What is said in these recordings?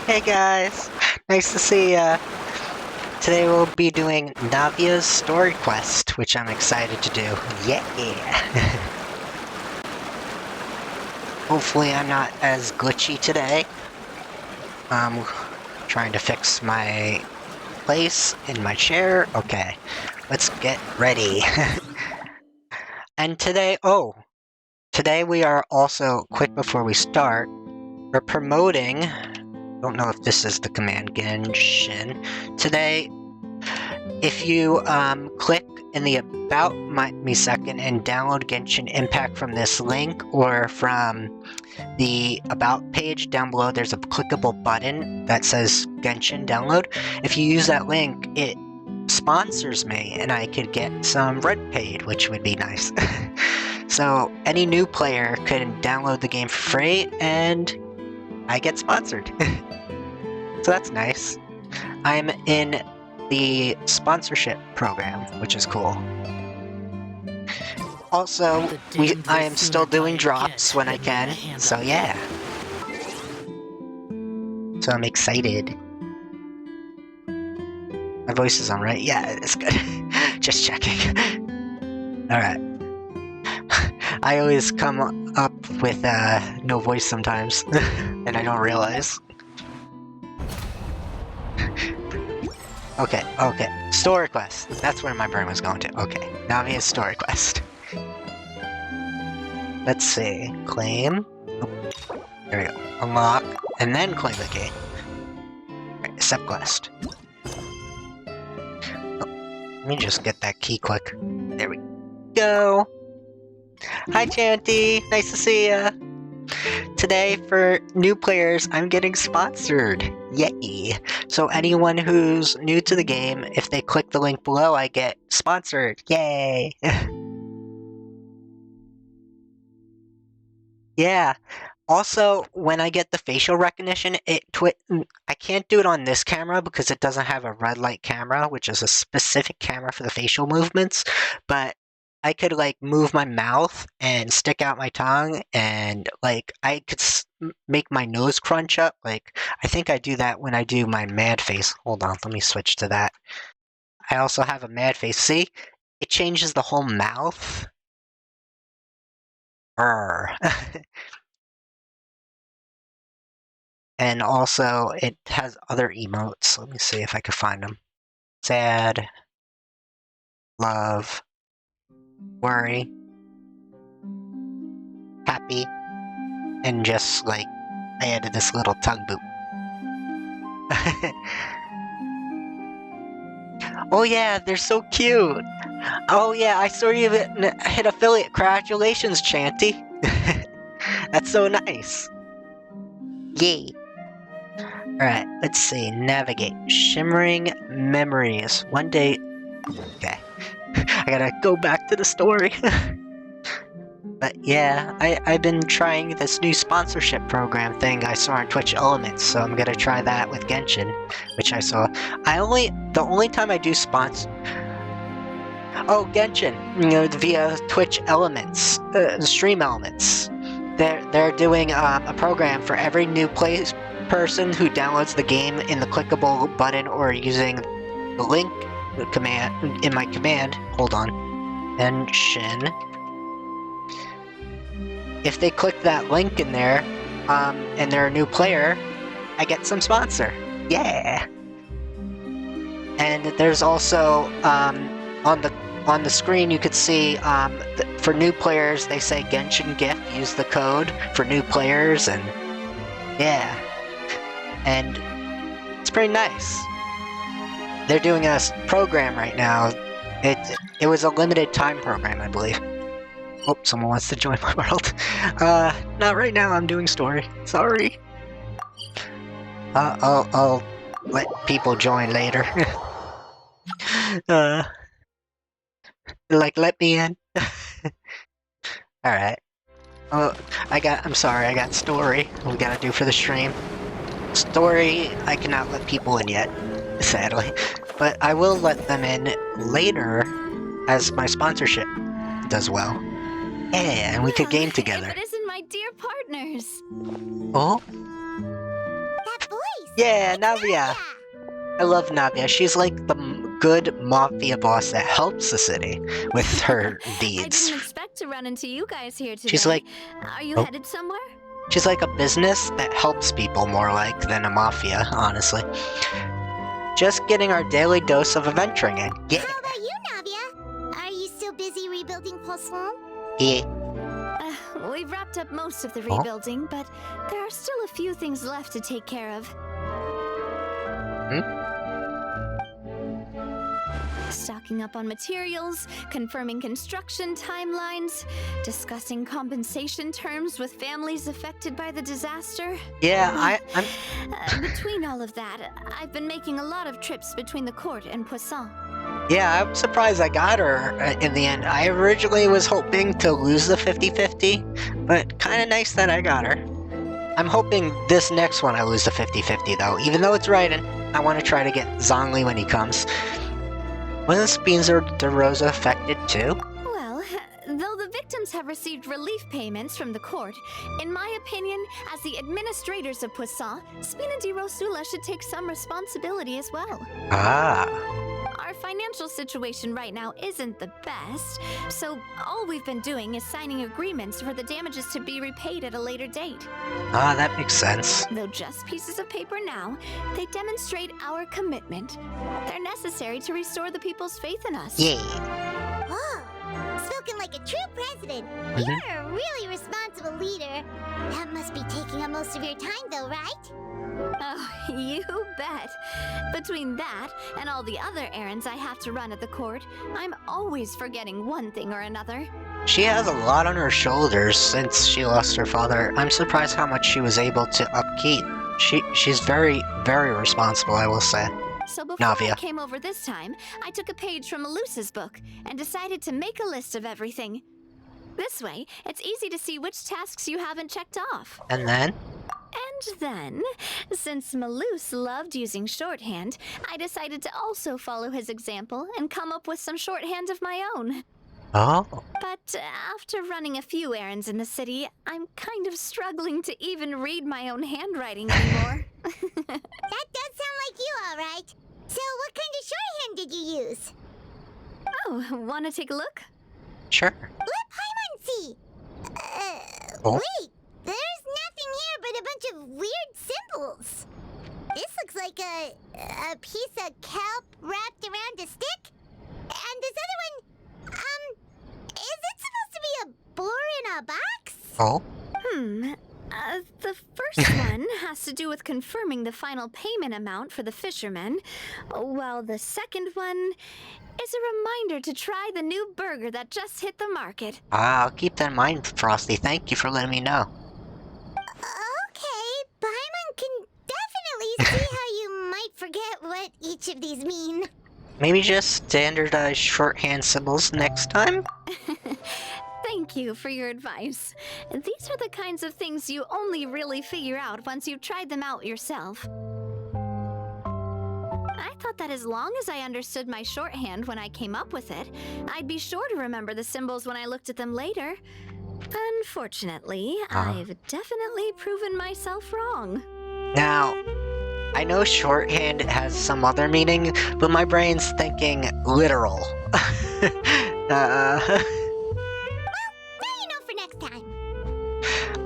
Hey guys, nice to see ya. Today we'll be doing Navia's story quest, which I'm excited to do. Yeah! Hopefully I'm not as glitchy today. I'm trying to fix my place in my chair. Okay, let's get ready. And today we are also, quick before we start, we're promoting, don't know if this is the command, Genshin. Today, if you click in the About Me section and download Genshin Impact from this link or from the About page down below, there's a clickable button that says Genshin Download. If you use that link, it sponsors me and I could get some red paid, which would be nice. So any new player could download the game for free and I get sponsored. So that's nice. I'm in the sponsorship program, which is cool. Also, I am still doing drops when I can, so yeah. So I'm excited. My voice is on, right? Yeah, it's good. Just checking. Alright. I always come up with no voice sometimes, and I don't realize. Okay. Story quest. That's where my brain was going to. Okay, Navia's story quest. Let's see. Claim. Oh, there we go. Unlock, and then claim the game. Right, accept quest. Oh, let me just get that key quick. There we go. Hi, Chanty. Nice to see ya. Today, for new players, I'm getting sponsored. Yay! So anyone who's new to the game, if they click the link below, I get sponsored. Yay! Yeah. Also, when I get the facial recognition, I can't do it on this camera because it doesn't have a red light camera, which is a specific camera for the facial movements, but I could, like, move my mouth and stick out my tongue, and, like, I could make my nose crunch up. Like, I think I do that when I do my mad face. Hold on, let me switch to that. I also have a mad face. See? It changes the whole mouth. And also, it has other emotes. Let me see if I can find them. Sad, love, worry, happy, and just, like, I added this little tongue boot. Oh yeah, they're so cute! Oh yeah, I saw you hit affiliate. Congratulations, Chanty! That's so nice! Yay! Alright, let's see. Navigate. Shimmering memories. One day... Okay. I gotta go back to the story. But yeah, I've been trying this new sponsorship program thing I saw on Twitch Elements, so I'm gonna try that with Genshin, which I saw. The only time I do Oh, Genshin, via Twitch Elements, Stream Elements. They're doing a program for every new person who downloads the game in the clickable button or using the link command in my command. Hold on. Genshin. If they click that link in there, and they're a new player, I get some sponsor. Yeah. And there's also on the screen you could see for new players they say Genshin gift. Use the code for new players, and yeah, and it's pretty nice. They're doing a program right now. It was a limited time program, I believe. Oh, someone wants to join my world. Not right now. I'm doing story. Sorry. I'll let people join later. Like, let me in. Alright. Oh, I'm sorry, I got story we gotta do for the stream. Story, I cannot let people in yet, sadly. But I will let them in later as my sponsorship does well. Yeah, and we could game together. If it isn't my dear partners. Oh? That voice! Yeah, It's Navia. I love Navia. She's like the good mafia boss that helps the city with her I deeds. didn't expect to run into you guys here today. She's like, Are you oh. headed somewhere? She's like a business that helps people more like than a mafia, honestly. Just getting our daily dose of adventuring in. Yeah. How about you, Navia? Are you still busy rebuilding Poisson? Yeah. We've wrapped up most of the Oh. rebuilding, but there are still a few things left to take care of. Stocking up on materials, confirming construction timelines, discussing compensation terms with families affected by the disaster. Yeah, I'm... Between all of that, I've been making a lot of trips between the court and Poisson. Yeah, I'm surprised I got her in the end. I originally was hoping to lose the 50-50, but kind of nice that I got her. I'm hoping this next one I lose the 50-50 though. Even though it's Raiden, I want to try to get Zhongli when he comes. Wasn't Spinzer de Rosa affected too? Well, though the victims have received relief payments from the court, in my opinion, as the administrators of Poisson, Spina di Rosula should take some responsibility as well. Ah. Our financial situation right now isn't the best, so all we've been doing is signing agreements for the damages to be repaid at a later date. Ah, that makes sense. Though just pieces of paper now, they demonstrate our commitment. They're necessary to restore the people's faith in us. Yeah. Oh, spoken like a true president. You're a really responsible leader. That must be taking up most of your time, though, right? Oh, you bet. Between that and all the other errands I have to run at the court, I'm always forgetting one thing or another. She has a lot on her shoulders since she lost her father. I'm surprised how much she was able to upkeep. She's very, very responsible, I will say. So before Navia. I came over this time, I took a page from Melusa's book and decided to make a list of everything. This way, it's easy to see which tasks you haven't checked off. And then? And then, since Melus loved using shorthand, I decided to also follow his example and come up with some shorthand of my own. Oh. But after running a few errands in the city, I'm kind of struggling to even read my own handwriting anymore. That does sound like you, all right. So what kind of shorthand did you use? Oh, want to take a look? Sure. Let Paimon see. Oh. Wait, there's nothing here but a bunch of weird symbols. This looks like a piece of kelp wrapped around a stick. And this other one, is it supposed to be a boar in a box? Oh. The first one has to do with confirming the final payment amount for the fishermen, while the second one is a reminder to try the new burger that just hit the market. I'll keep that in mind, Frosty. Thank you for letting me know. Okay, Paimon can definitely see how you might forget what each of these mean. Maybe just standardize shorthand symbols next time? Thank you for your advice. These are the kinds of things you only really figure out once you've tried them out yourself. I thought that as long as I understood my shorthand when I came up with it, I'd be sure to remember the symbols when I looked at them later. Unfortunately, I've definitely proven myself wrong. Now, I know shorthand has some other meaning, but my brain's thinking literal. Now you know for next time.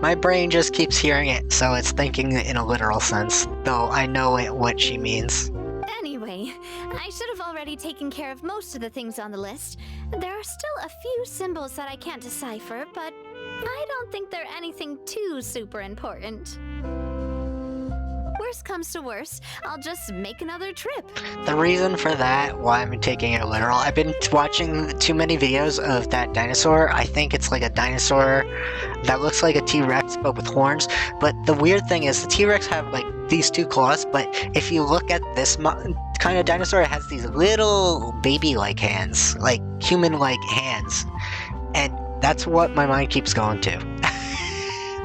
My brain just keeps hearing it, so it's thinking in a literal sense, though I know what she means. Anyway, I should have already taken care of most of the things on the list. There are still a few symbols that I can't decipher, but I don't think they're anything too super important. Worst comes to worst, I'll just make another trip. The reason for that, why I'm taking it literal, I've been watching too many videos of that dinosaur. I think it's like a dinosaur that looks like a T-Rex but with horns. But the weird thing is the T-Rex have like these two claws, but if you look at this kind of dinosaur, it has these little baby-like hands, like human-like hands. And that's what my mind keeps going to.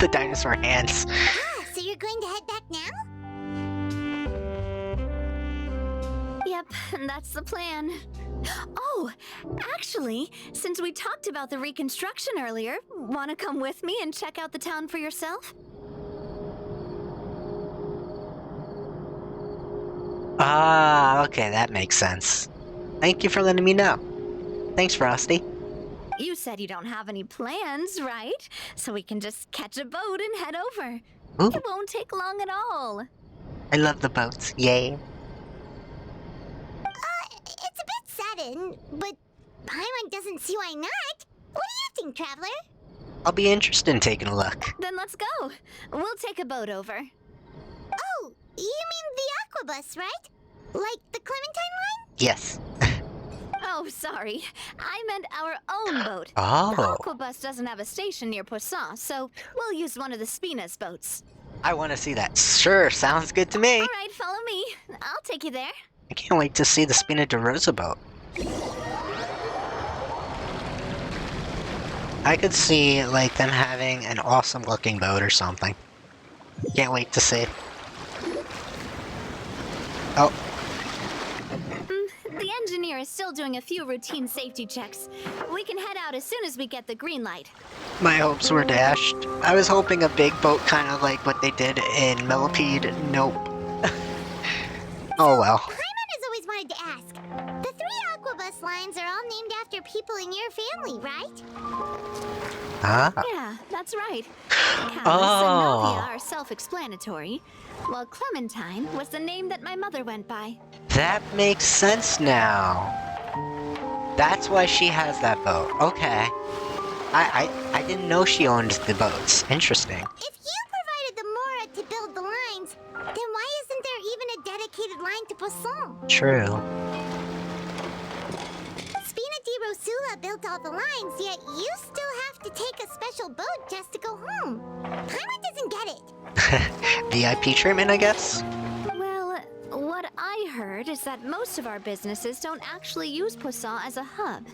The dinosaur hands. Ah, so you're going to head back now? Yep, that's the plan. Oh, actually, since we talked about the reconstruction earlier, want to come with me and check out the town for yourself? Ah, okay, that makes sense. Thank you for letting me know. Thanks, Frosty. You said you don't have any plans, right? So we can just catch a boat and head over. Ooh, It won't take long at all. I love the boats. Yay. It's a bit sudden, but Paimon doesn't see why not. What do you think, Traveler? I'll be interested in taking a look. Then let's go. We'll take a boat over. Oh, you mean the Aquabus, right? Like the Clementine line? Yes. Oh, sorry. I meant our own boat. The Oh, Aquabus doesn't have a station near Poisson, so we'll use one of the Spina's boats. I want to see that. Sure, sounds good to me. All right, follow me. I'll take you there. I can't wait to see the Spina de Rosa boat. I could see, like, them having an awesome looking boat or something. Can't wait to see. Oh, The engineer is still doing a few routine safety checks. We can head out as soon as we get the green light. my hopes were dashed. I was hoping a big boat, kind of like what they did in Millipede. Nope. Oh well. Paimon has always wanted to ask. The 3 Aquabus lines are all named after people in your family, right? Huh? Yeah, that's right. Callus Oh. and Navia are self-explanatory, while Clementine was the name that my mother went by. That makes sense now. That's why she has that boat. Okay. I didn't know she owned the boats. Interesting. If you provided the Mora to build the lines, then why isn't there even a dedicated line to Poisson? True. Spina di Rosula built all the lines, yet you still have to take a special boat just to go home. Paimon doesn't get it. VIP treatment, I guess? Well, what I heard is that most of our businesses don't actually use Poisson as a hub,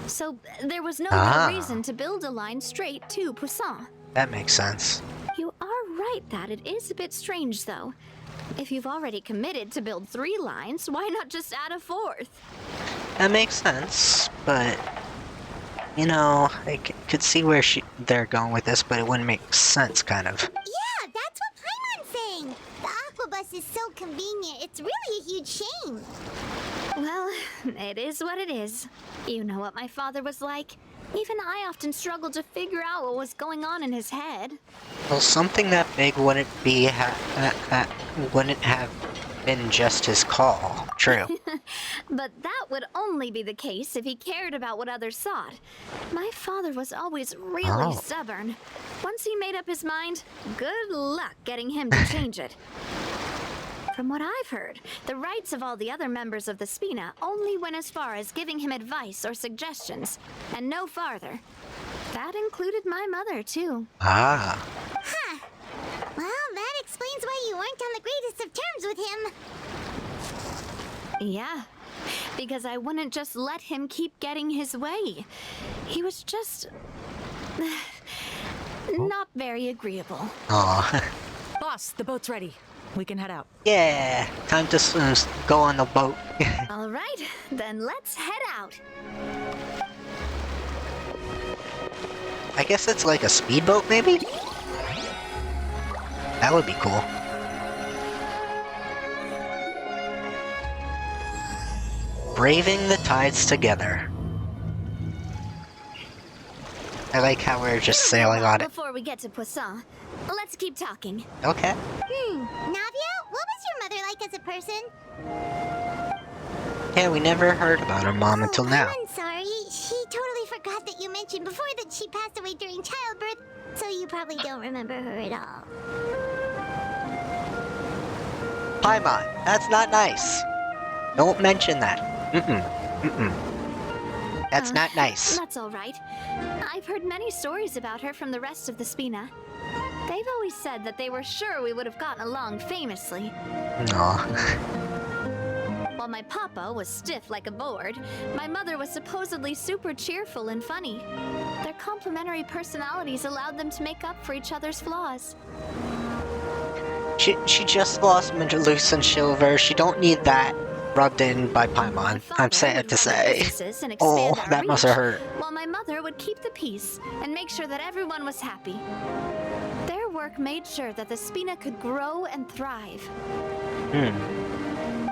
so there was no Ah. real reason to build a line straight to Poisson. That makes sense. You are right that it is a bit strange, though. If you've already committed to build 3 lines, why not just add a 4th? That makes sense, but... You know, I could see where they're going with this, but it wouldn't make sense, kind of. Yeah, that's what Paimon's saying. The Aquabus is so convenient, it's really a huge shame. Well, it is what it is. You know what my father was like. Even I often struggled to figure out what was going on in his head. Well, something that big wouldn't wouldn't have been just his call. True. But that would only be the case if he cared about what others thought. My father was always really Oh. stubborn. Once he made up his mind, good luck getting him to change it. From what I've heard, the rights of all the other members of the Spina only went as far as giving him advice or suggestions, and no farther. That included my mother, too. Ah. Huh. Well, that explains why you weren't on the greatest of terms with him. Yeah, because I wouldn't just let him keep getting his way. He was just... not very agreeable. Aw. Boss, the boat's ready. We can head out. Yeah. Time to go on the boat. All right, then let's head out. I guess it's like a speedboat, maybe? That would be cool. Braving the tides together. I like how we're just sailing on it. Before we get to Poisson, let's keep talking. Okay. Navia, what was your mother like as a person? Yeah, we never heard about her mom until now. I'm sorry. She totally forgot that you mentioned before that she passed away during childbirth, so you probably don't remember her at all. Paimon, that's not nice. Don't mention that. Mm-mm. That's not nice. That's all right. I've heard many stories about her from the rest of the Spina. They've always said that they were sure we would have gotten along famously. Aw. While my papa was stiff like a board, my mother was supposedly super cheerful and funny. Their complementary personalities allowed them to make up for each other's flaws. She just lost Luce and Silver. She don't need that rubbed in by My Paimon. father I'm sad would to run say. businesses and Oh, expand our that must have reach, hurt. while my mother would keep the peace and make sure that everyone was happy. Their work made sure that the Spina could grow and thrive.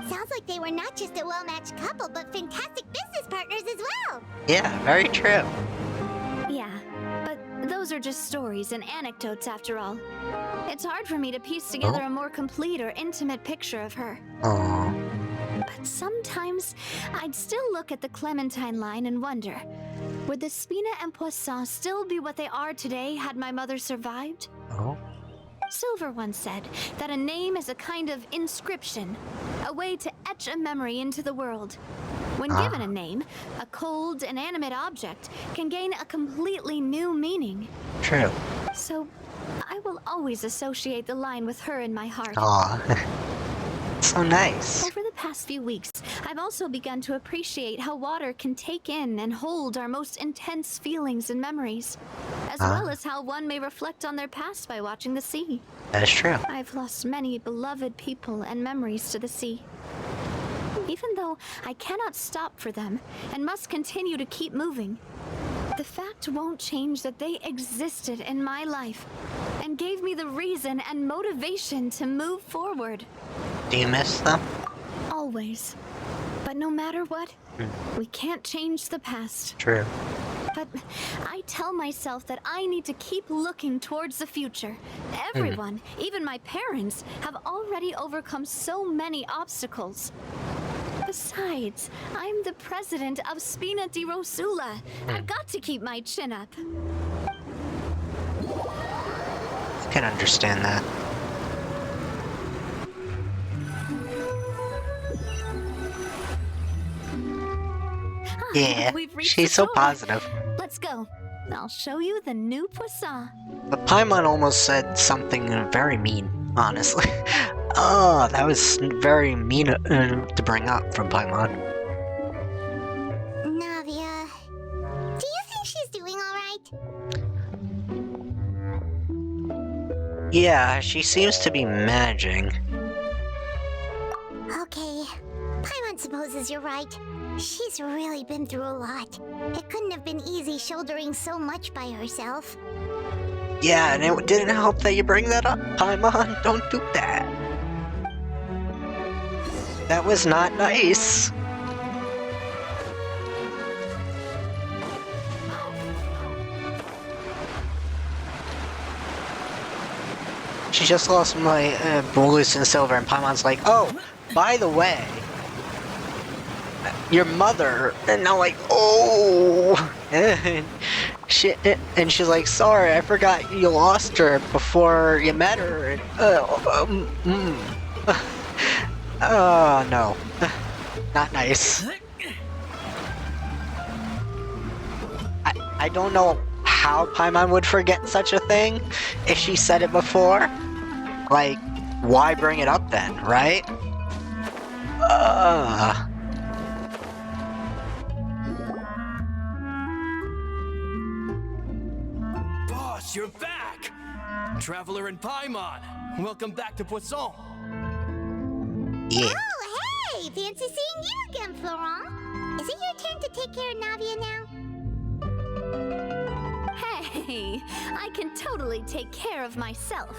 Sounds like they were not just a well-matched couple, but fantastic business partners as well. Yeah, very true. Yeah, but those are just stories and anecdotes after all. It's hard for me to piece together a more complete or intimate picture of her. Oh. But sometimes I'd still look at the Clementine line and wonder, would the Spina and Poisson still be what they are today had my mother survived? Oh. Silver once said that a name is a kind of inscription, a way to etch a memory into the world. When given a name, a cold, inanimate object can gain a completely new meaning. True. So, I will always associate the line with her in my heart. Aw. So nice. Over the past few weeks, I've also begun to appreciate how water can take in and hold our most intense feelings and memories, as well as how one may reflect on their past by watching the sea. That's true. I've lost many beloved people and memories to the sea. Even though I cannot stop for them and must continue to keep moving, the fact won't change that they existed in my life and gave me the reason and motivation to move forward. Do you miss them? Always. But no matter what, we can't change the past. True. But I tell myself that I need to keep looking towards the future. Everyone, even my parents, have already overcome so many obstacles. Besides, I'm the president of Spina di Rosula. I've got to keep my chin up. I can understand that. Yeah, We've reached she's the so door. positive. Let's go. I'll show you the new Poisson. But Paimon almost said something very mean, honestly. Oh, that was very mean to bring up from Paimon. Navia, do you think she's doing alright? Yeah, she seems to be managing. Okay, Paimon supposes you're right. She's really been through a lot. It couldn't have been easy shouldering so much by herself. Yeah, and it didn't help that you bring that up, Paimon. Don't do that. That was not nice. She just lost my blues and silver, and Paimon's like, oh, by the way, your mother, and I'm like, oh, and she's like, sorry, I forgot you lost her before you met her, and, oh, no, not nice. I don't know how Paimon would forget such a thing if she said it before. Like, why bring it up then, right? Boss, you're back! Traveler and Paimon, welcome back to Poisson. Yeah. Oh, hey! Fancy seeing you again, Florent. Is it your turn to take care of Navia now? Hey, I can totally take care of myself.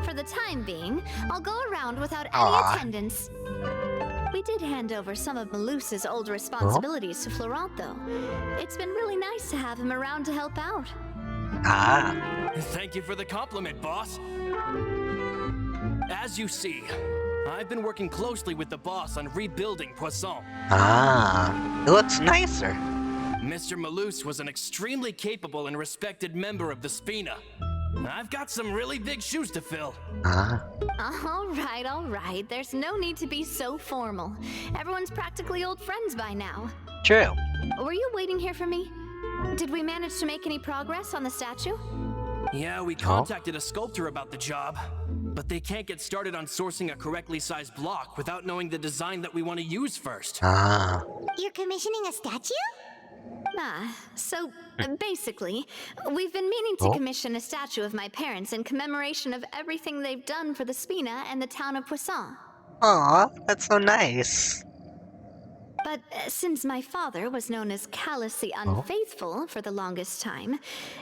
For the time being, I'll go around without any attendance. We did hand over some of Malus's old responsibilities to Florent, though. It's been really nice to have him around to help out. Thank you for the compliment, boss. As you see, I've been working closely with the boss on rebuilding Poisson. It looks nicer. Mr. Malus was an extremely capable and respected member of the Spina. I've got some really big shoes to fill. All right. There's no need to be so formal. Everyone's practically old friends by now. True. Were you waiting here for me? Did we manage to make any progress on the statue? Yeah, we contacted a sculptor about the job, but they can't get started on sourcing a correctly sized block without knowing the design that we want to use first. You're commissioning a statue? So basically, we've been meaning to commission a statue of my parents in commemoration of everything they've done for the Spina and the town of Poisson. Aw, that's so nice. But since my father was known as callously unfaithful for the longest time,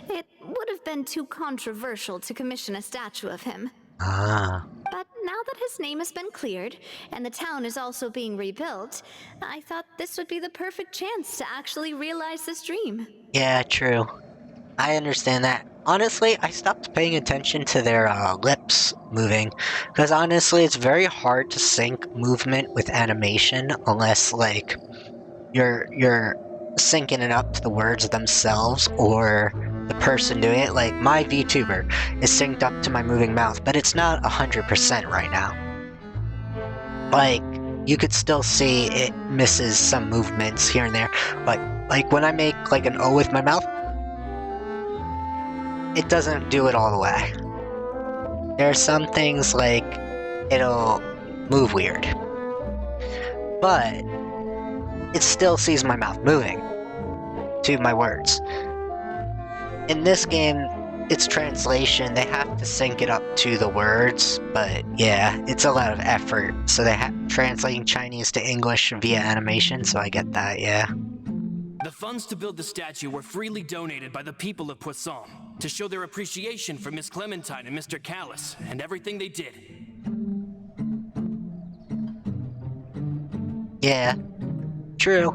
it would have been too controversial to commission a statue of him. But now that his name has been cleared, and the town is also being rebuilt, I thought this would be the perfect chance to actually realize this dream. Yeah, true. I understand that. Honestly, I stopped paying attention to their lips moving, because honestly, it's very hard to sync movement with animation unless, like, you're syncing it up to the words themselves or the person doing it. Like, my VTuber is synced up to my moving mouth, but it's not 100% right now. Like, you could still see it misses some movements here and there, but, like, when I make, like, an O with my mouth, it doesn't do it all the way. There are some things, like, it'll move weird. But it still sees my mouth moving to my words. In this game, it's translation. They have to sync it up to the words, but yeah, it's a lot of effort. So they have translating Chinese to English via animation, so I get that, yeah. The funds to build the statue were freely donated by the people of Poisson to show their appreciation for Miss Clementine and Mr. Callis and everything they did. Yeah, true.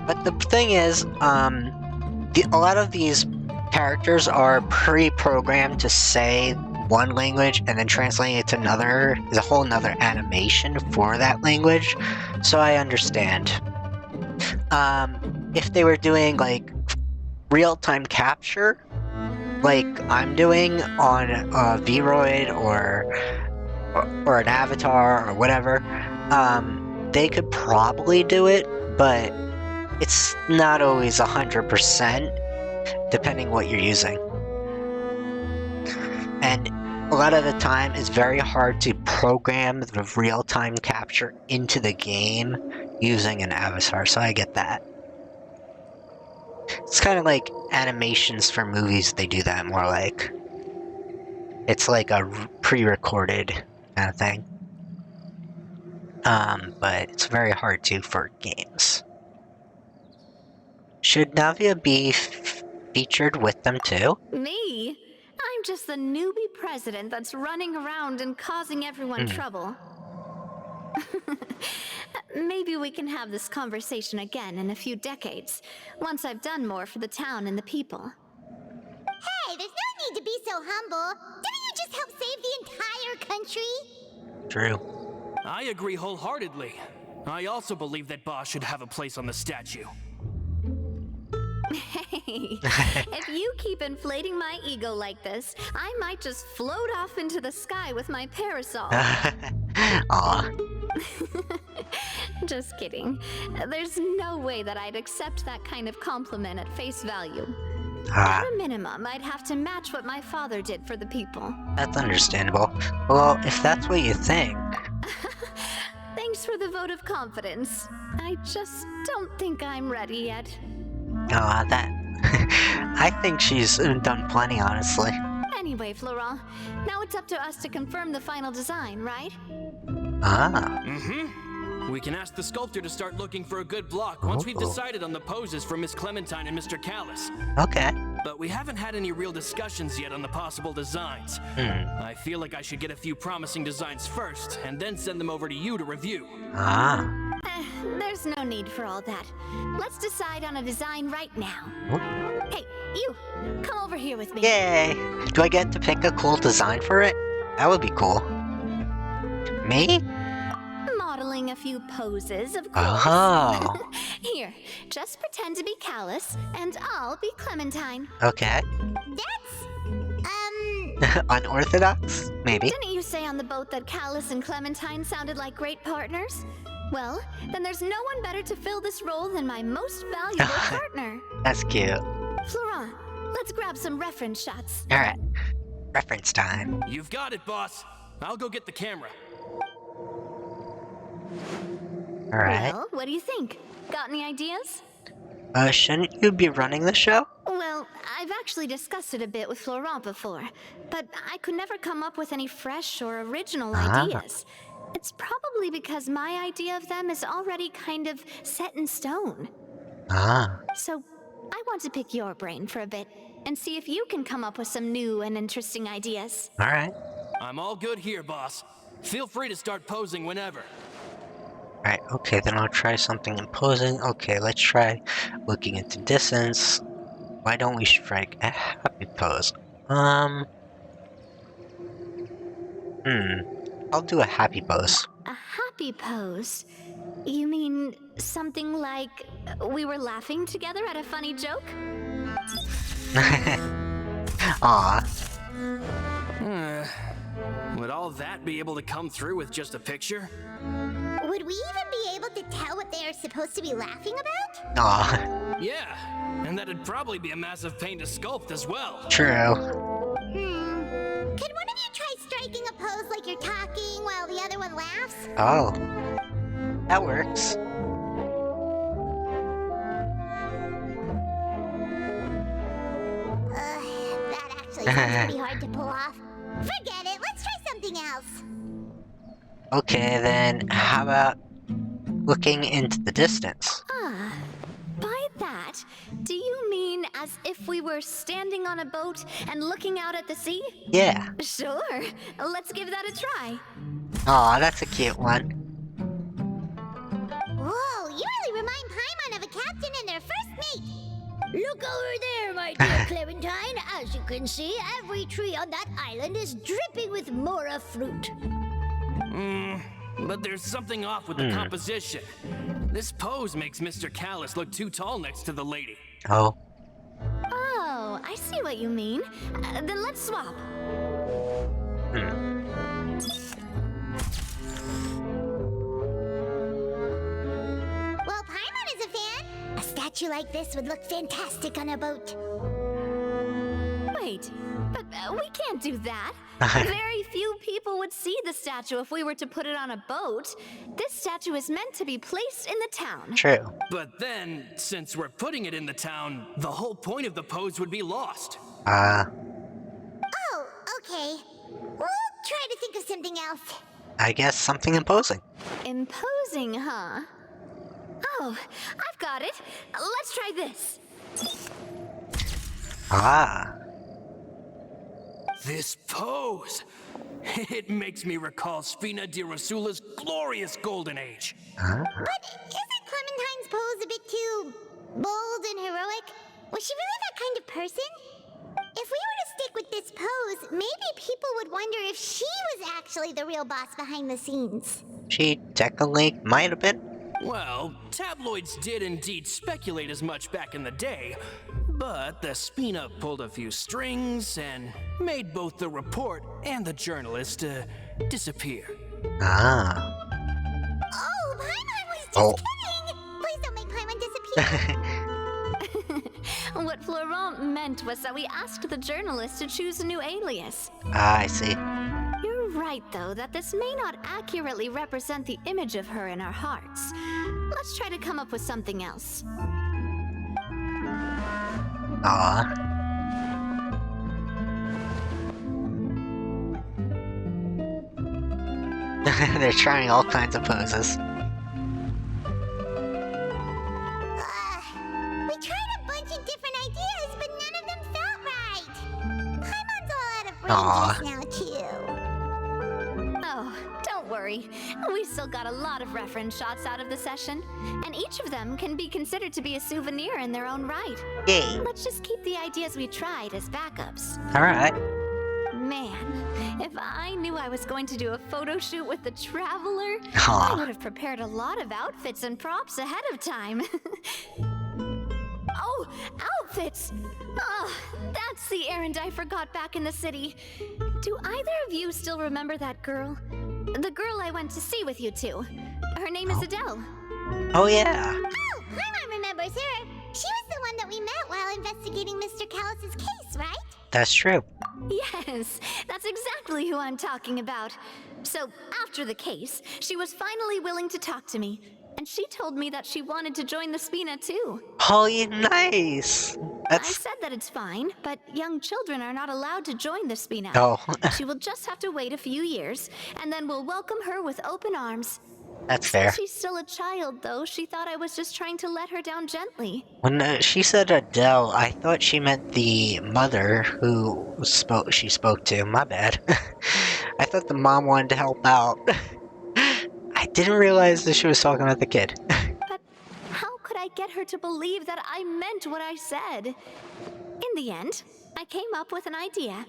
But the thing is, a lot of these characters are pre-programmed to say one language and then translating it to another is a whole nother animation for that language, so I understand. If they were doing, like, real-time capture, like I'm doing on a Vroid or an avatar or whatever, they could probably do it, but it's not always 100% depending what you're using. And a lot of the time it's very hard to program the real-time capture into the game using an avatar, so I get that. It's kind of like animations for movies, they do that more like. It's like a pre-recorded kind of thing. But it's very hard to for games. Should Navia be featured with them too? Me? I'm just the newbie president that's running around and causing everyone trouble. Maybe we can have this conversation again in a few decades, once I've done more for the town and the people. Hey, there's no need to be so humble. Didn't you just help save the entire country? True. I agree wholeheartedly. I also believe that Boss should have a place on the statue. Hey, if you keep inflating my ego like this, I might just float off into the sky with my parasol. Aw. Just kidding. There's no way that I'd accept that kind of compliment at face value. At a minimum, I'd have to match what my father did for the people. That's understandable. Well, if that's what you think. Thanks for the vote of confidence. I just don't think I'm ready yet. That... I think she's done plenty, honestly. Anyway, Florent, now it's up to us to confirm the final design, right? We can ask the sculptor to start looking for a good block once we've decided on the poses for Miss Clementine and Mr. Callis. Okay. But we haven't had any real discussions yet on the possible designs. I feel like I should get a few promising designs first, and then send them over to you to review. There's no need for all that. Let's decide on a design right now. Hey, you! Come over here with me. Yay! Do I get to pick a cool design for it? That would be cool. Me? Modeling a few poses, of course. Oh. Here, just pretend to be Callis, and I'll be Clementine. Okay. That's, Unorthodox? Maybe. Didn't you say on the boat that Callis and Clementine sounded like great partners? Well, then there's no one better to fill this role than my most valuable partner. That's cute. Florent, let's grab some reference shots. Alright. Reference time. You've got it, boss. I'll go get the camera. Alright. Well, what do you think? Got any ideas? Shouldn't you be running the show? Well, I've actually discussed it a bit with Florent before, but I could never come up with any fresh or original ideas. It's probably because my idea of them is already kind of set in stone. So, I want to pick your brain for a bit and see if you can come up with some new and interesting ideas. Alright. I'm all good here, boss. Feel free to start posing whenever. Alright, okay, then I'll try something imposing. Okay, let's try looking into distance. Why don't we strike a happy pose? I'll do a happy pose. A happy pose? You mean something like we were laughing together at a funny joke? Aw. Would all that be able to come through with just a picture? Would we even be able to tell what they are supposed to be laughing about? Aw. Yeah, and that'd probably be a massive pain to sculpt as well. True. Could one of you try striking a pose like you're talking while the other one laughs? Oh. That works. That actually sounds pretty hard to pull off. Forget it, let's try something else. Okay, then how about looking into the distance? Ah, by that, do you mean as if we were standing on a boat and looking out at the sea? Yeah. Sure, let's give that a try. Aw, that's a cute one. Whoa, you really remind Paimon of a captain and their first mate. Look over there, my dear Clementine. As you can see, every tree on that island is dripping with mora fruit. But there's something off with the composition. This pose makes Mr. Callus look too tall next to the lady. Oh. Oh, I see what you mean. Then let's swap. Well, Paimon is a fan. A statue like this would look fantastic on a boat. Wait, but we can't do that. Very few people would see the statue if we were to put it on a boat. This statue is meant to be placed in the town. True. But then, since we're putting it in the town, the whole point of the pose would be lost. Oh, okay. We'll try to think of something else. I guess something imposing. Imposing, huh? Oh, I've got it. Let's try this. Ah. This pose! It makes me recall Spina di Rosula's glorious golden age. Huh? But isn't Clementine's pose a bit too bold and heroic? Was she really that kind of person? If we were to stick with this pose, maybe people would wonder if she was actually the real boss behind the scenes. She technically might have been. Well, tabloids did indeed speculate as much back in the day, but the Spina pulled a few strings and made both the report and the journalist disappear. Ah. Oh, Paimon was just Oh. kidding! Please don't make Paimon disappear. What Florent meant was that we asked the journalist to choose a new alias. I see. You're right, though, that this may not accurately represent the image of her in our hearts. Let's try to come up with something else. Aw. They're trying all kinds of poses. We tried a bunch of different ideas, but none of them felt right. Paimon's all out of Aw. range now, too. Oh, don't worry. We still got a lot of reference shots out of the session, and each of them can be considered to be a souvenir in their own right. Yay. Let's just keep the ideas we tried as backups. Alright. Man, if I knew I was going to do a photo shoot with the Traveler, Aw. I would have prepared a lot of outfits and props ahead of time. Oh, outfits! Oh, that's the errand I forgot back in the city. Do either of you still remember that girl? The girl I went to see with you two. Her name is Adele. Oh yeah. Oh, Paimon remembers her. She was the one that we met while investigating Mr. Callus's case, right? That's true. Yes, that's exactly who I'm talking about. So, after the case, she was finally willing to talk to me. And she told me that she wanted to join the Spina too. Oh, nice. I That's. said that it's fine, but young children are not allowed to join the Spina. Oh. She will just have to wait a few years, and then we'll welcome her with open arms. That's fair. She's still a child, though. She thought I was just trying to let her down gently. When she said Adele, I thought she meant the mother who she spoke to. My bad. I thought the mom wanted to help out. I didn't realize that she was talking about the kid. But how could I get her to believe that I meant what I said? In the end, I came up with an idea.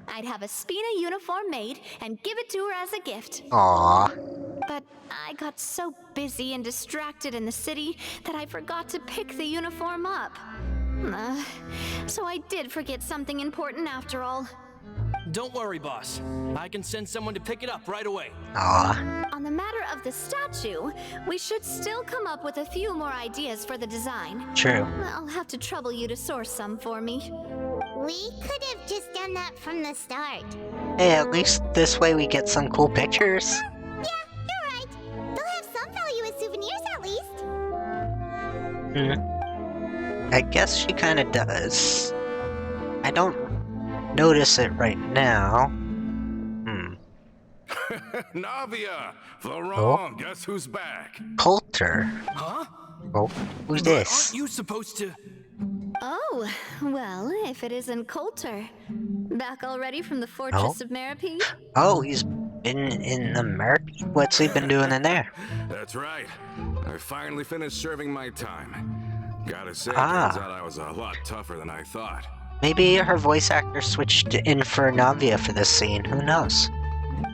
I'd have a Spina uniform made and give it to her as a gift. Aww. But I got so busy and distracted in the city that I forgot to pick the uniform up. So I did forget something important after all. Don't worry, boss. I can send someone to pick it up right away. Aww. On the matter of the statue, we should still come up with a few more ideas for the design. True. I'll have to trouble you to source some for me. We could have just done that from the start. Hey, at least this way we get some cool pictures. Yeah, you're right. They'll have some value as souvenirs at least. I guess she kind of does. I don't notice it right now. Navia! Florent, guess who's back? Coulter. Huh? Oh, who's this? Aren't you supposed to... Oh, well, if it isn't Coulter. Back already from the Fortress of Meripede? Oh, he's been in America. What's he been doing in there? That's right. I finally finished serving my time. Gotta say, Ah. turns out I was a lot tougher than I thought. Maybe her voice actor switched in for Navia for this scene. Who knows?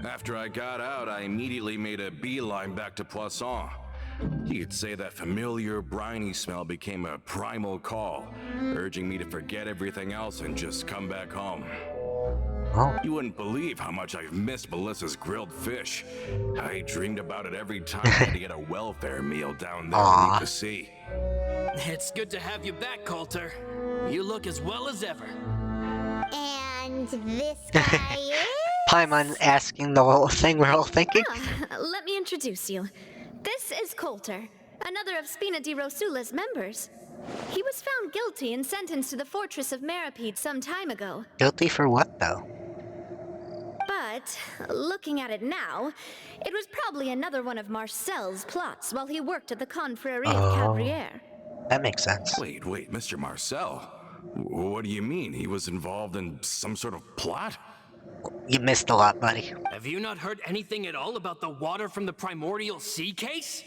After I got out, I immediately made a beeline back to Poisson. You could say that familiar, briny smell became a primal call, urging me to forget everything else and just come back home. Oh. You wouldn't believe how much I've missed Melissa's grilled fish. I dreamed about it every time I had to get a welfare meal down there beneath the sea. It's good to have you back, Coulter. You look as well as ever. And this guy is... Paimon asking the whole thing we're all thinking. Let me introduce you. This is Coulter, another of Spina di Rosula's members. He was found guilty and sentenced to the Fortress of Meripede some time ago. Guilty for what, though? But, looking at it now, it was probably another one of Marcel's plots while he worked at the Confrérie of Cabrières. That makes sense. Wait, Mr. Marcel? What do you mean? He was involved in some sort of plot? You missed a lot, buddy. Have you not heard anything at all about the water from the primordial sea case?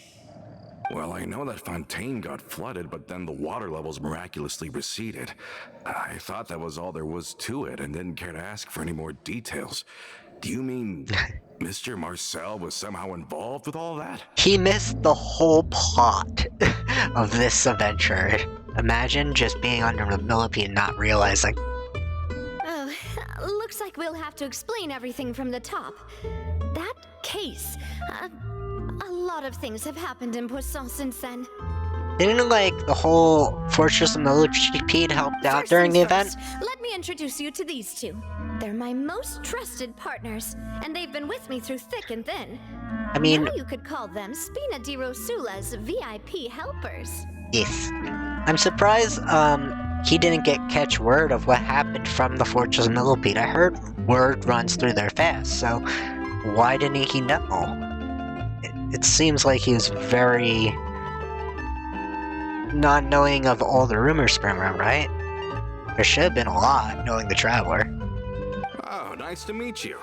Well, I know that Fontaine got flooded, but then the water levels miraculously receded. I thought that was all there was to it and didn't care to ask for any more details. Do you mean Mr. Marcel was somehow involved with all that? He missed the whole plot of this adventure. Imagine just being under the millipede and not realizing. Oh, looks like we'll have to explain everything from the top. That case, a lot of things have happened in Poisson since then. Didn't, like, the whole Fortress of Millipede helped out First during the things event? first, let me introduce you to these two. They're my most trusted partners, and they've been with me through thick and thin. I mean, Now you could call them Spina di Rosula's VIP helpers. yes. I'm surprised, he didn't catch word of what happened from the Fortress of Millipede. I heard word runs through there fast, so why didn't he know? It seems like he was very not knowing of all the rumors spreading around, right? There should have been a lot, knowing the Traveler. Oh, nice to meet you.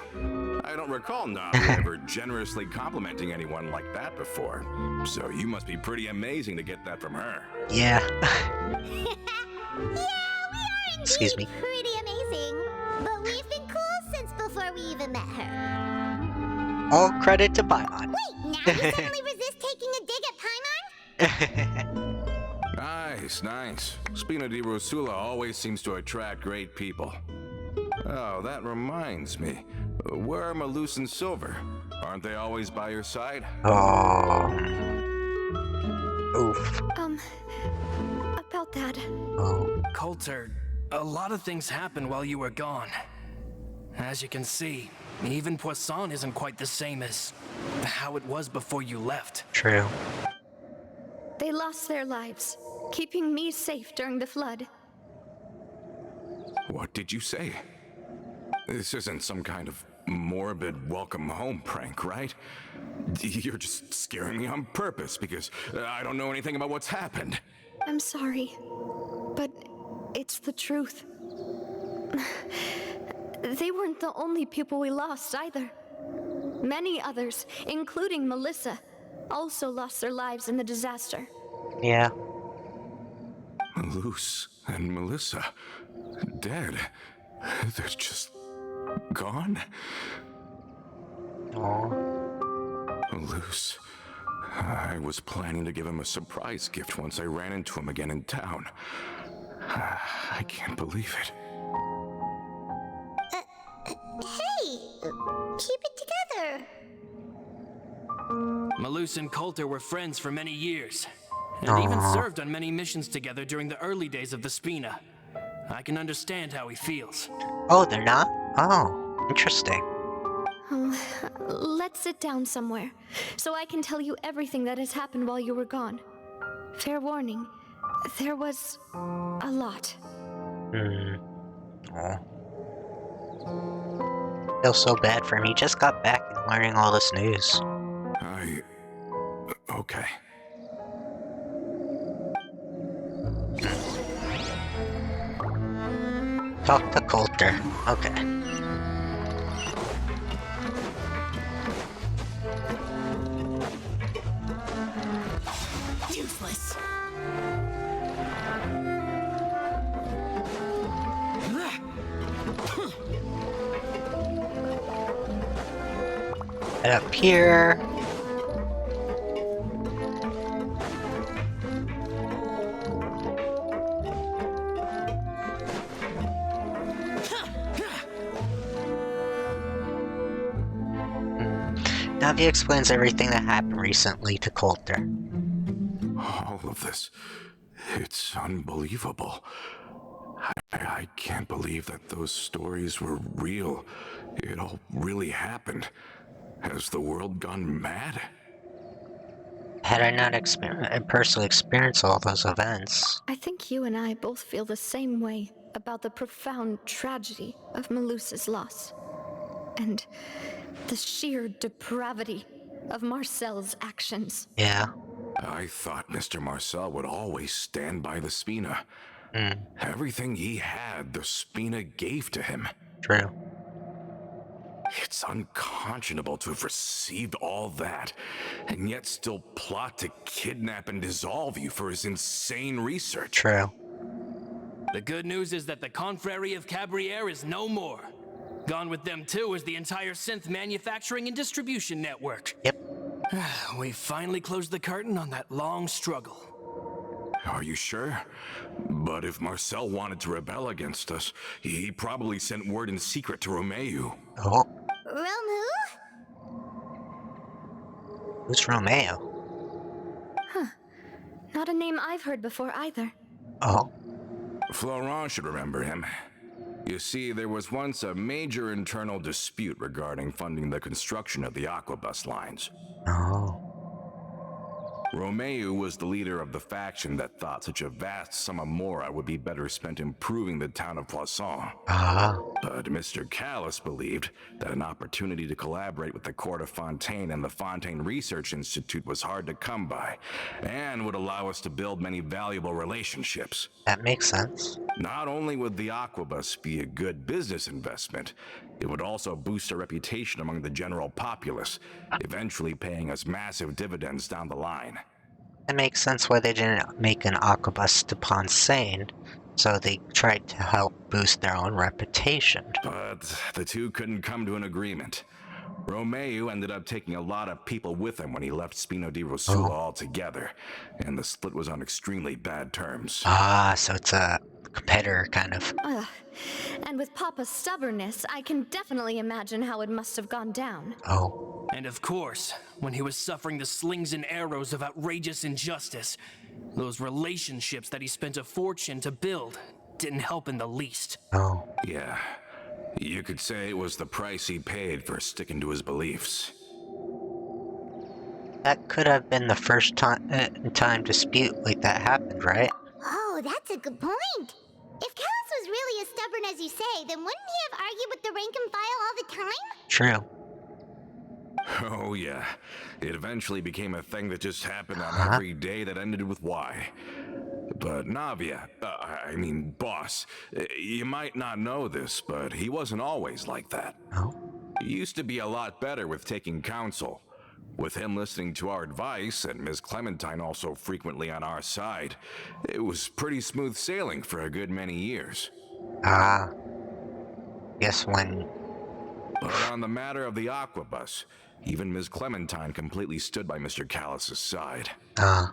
I don't recall Navia ever generously complimenting anyone like that before. So you must be pretty amazing to get that from her. Yeah. Yeah, we are indeed Excuse me. pretty amazing. But we've been cool since before we even met her. All credit to Paimon. Wait, now you suddenly resist taking a dig at Paimon? Nice. Spina di Rosula always seems to attract great people. Oh, that reminds me. Where are Malus and Silver? Aren't they always by your side? Oh. Oof. About that. Oh. Coulter, a lot of things happened while you were gone. As you can see, even Poisson isn't quite the same as how it was before you left. True. They lost their lives, keeping me safe during the flood. What did you say? This isn't some kind of morbid welcome home prank, right? You're just scaring me on purpose because I don't know anything about what's happened. I'm sorry, but it's the truth. They weren't the only people we lost either. Many others, including Melissa, also lost their lives in the disaster. Yeah. Luce and Melissa, dead. They're just gone. Oh. Luce, I was planning to give him a surprise gift once I ran into him again in town. I can't believe it. Hey, keep it together. Malus and Coulter were friends for many years, and even Aw. served on many missions together during the early days of the Spina. I can understand how he feels. Oh, they're not? Oh, interesting. Let's sit down somewhere, so I can tell you everything that has happened while you were gone. Fair warning, there was a lot. Oh. Feel so bad for him. He just got back and learning all this news. Okay. Talk to Coulter. Okay. Useless. Head up here. Navia explains everything that happened recently to Coulter. All of this, it's unbelievable. I can't believe that those stories were real. It all really happened. Has the world gone mad? Had I not personally experienced all those events, I think you and I both feel the same way about the profound tragedy of Melusa's loss. And the sheer depravity of Marcel's actions. yeah. I thought Mr. Marcel would always stand by the Spina. Everything he had, the Spina gave to him. True. It's unconscionable to have received all that, and yet still plot to kidnap and dissolve you for his insane research. True. The good news is that the Confrérie of Cabriere is no more. Gone with them too is the entire synth manufacturing and distribution network. Yep. We finally closed the curtain on that long struggle. Are you sure? But if Marcel wanted to rebel against us, he probably sent word in secret to Romeu. Oh, Romu? who's Romeo? Not a name I've heard before either. Oh, Florent should remember him. You see, there was once a major internal dispute regarding funding the construction of the Aquabus lines. oh. Romeu was the leader of the faction that thought such a vast sum of mora would be better spent improving the town of Poisson. Ah, But Mr. Callis believed that an opportunity to collaborate with the Court of Fontaine and the Fontaine Research Institute was hard to come by, and would allow us to build many valuable relationships. that makes sense. Not only would the Aquabus be a good business investment, it would also boost our reputation among the general populace, eventually paying us massive dividends down the line. It makes sense why they didn't make an Aquabus to Ponsane, so they tried to help boost their own reputation. But the two couldn't come to an agreement. Romeu ended up taking a lot of people with him when he left Spino di Rosula altogether, and the split was on extremely bad terms. Ah, so it's a competitor, kind of. And with Papa's stubbornness, I can definitely imagine how it must have gone down. Oh, And of course, when he was suffering the slings and arrows of outrageous injustice, those relationships that he spent a fortune to build didn't help in the least. oh. Yeah, you could say it was the price he paid for sticking to his beliefs. That could have been the first time dispute like that happened, right? Oh, that's a good point. If Callus was really as stubborn as you say, then wouldn't he have argued with the rank and file all the time? True. Oh yeah, it eventually became a thing that just happened on every day that ended with Y. But Navia, boss, you might not know this, but he wasn't always like that. Oh. used to be a lot better with taking counsel. With him listening to our advice and Ms. Clementine also frequently on our side, it was pretty smooth sailing for a good many years. Ah, guess when... But on the matter of the aquabus, even Ms. Clementine completely stood by Mr. Callus's side. Huh.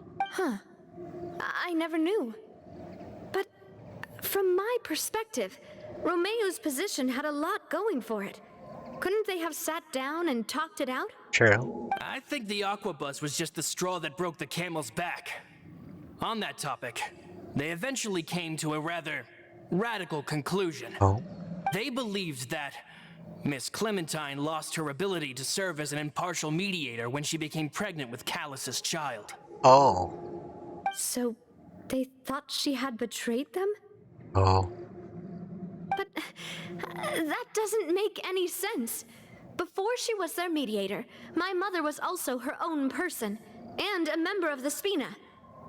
I never knew. But from my perspective, Romeo's position had a lot going for it. Couldn't they have sat down and talked it out? True. I think the aquabus was just the straw that broke the camel's back. On that topic, they eventually came to a rather radical conclusion. Oh. They believed that Miss Clementine lost her ability to serve as an impartial mediator when she became pregnant with Callus's child. Oh. So they thought she had betrayed them? Oh. But that doesn't make any sense. Before she was their mediator, my mother was also her own person, and a member of the Spina.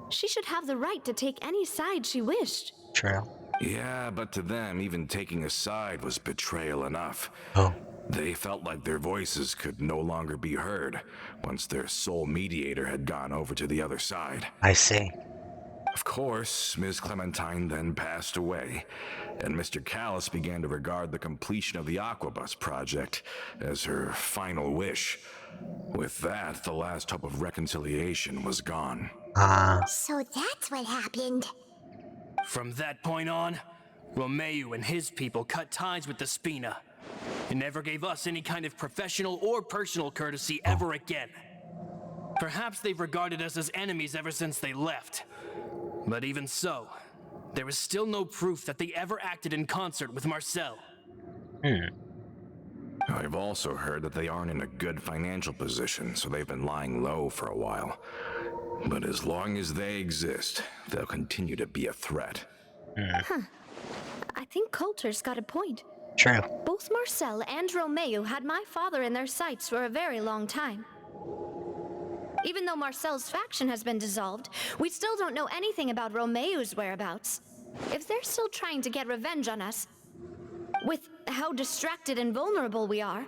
She should have the right to take any side she wished. True. Yeah, but to them, even taking a side was betrayal enough. Oh. They felt like their voices could no longer be heard once their sole mediator had gone over to the other side. I see. Of course, Ms. Clementine then passed away, and Mr. Callus began to regard the completion of the Aquabus project as her final wish. With that, the last hope of reconciliation was gone. So that's what happened. From that point on, Romeo and his people cut ties with the Spina and never gave us any kind of professional or personal courtesy ever again. Perhaps they've regarded us as enemies ever since they left. But even so, there is still no proof that they ever acted in concert with Marcel. I've also heard that they aren't in a good financial position, so they've been lying low for a while. But as long as they exist, they'll continue to be a threat. I think Coulter's got a point. True. Both Marcel and Romeo had my father in their sights for a very long time. Even though Marcel's faction has been dissolved, we still don't know anything about Romeo's whereabouts. If they're still trying to get revenge on us, with how distracted and vulnerable we are,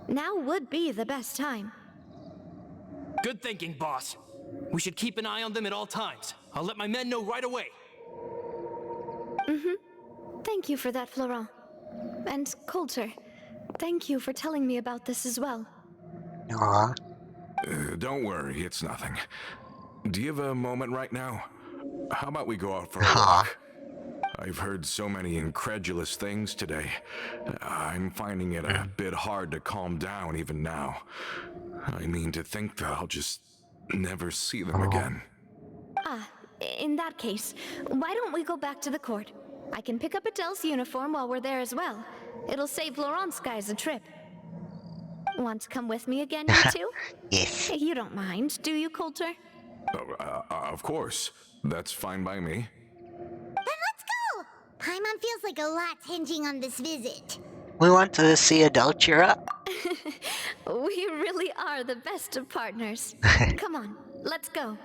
now would be the best time. Good thinking, boss. We should keep an eye on them at all times. I'll let my men know right away. Thank you for that, Florent. And Coulter, thank you for telling me about this as well. Aw. Don't worry, it's nothing. Do you have a moment right now? How about we go out for a Aw. walk? I've heard so many incredulous things today. I'm finding it a bit hard to calm down even now. I mean, to think that I'll just never see them again. In that case, why don't we go back to the court? I can pick up Adele's uniform while we're there as well. It'll save Laurent's guys a trip. Want to come with me again, you two? Yes. You don't mind, do you, Coulter? Of course. That's fine by me. Then let's go! Paimon feels like a lot's hinging on this visit. We want to see Adele cheer up. We really are the best of partners. Come on, let's go.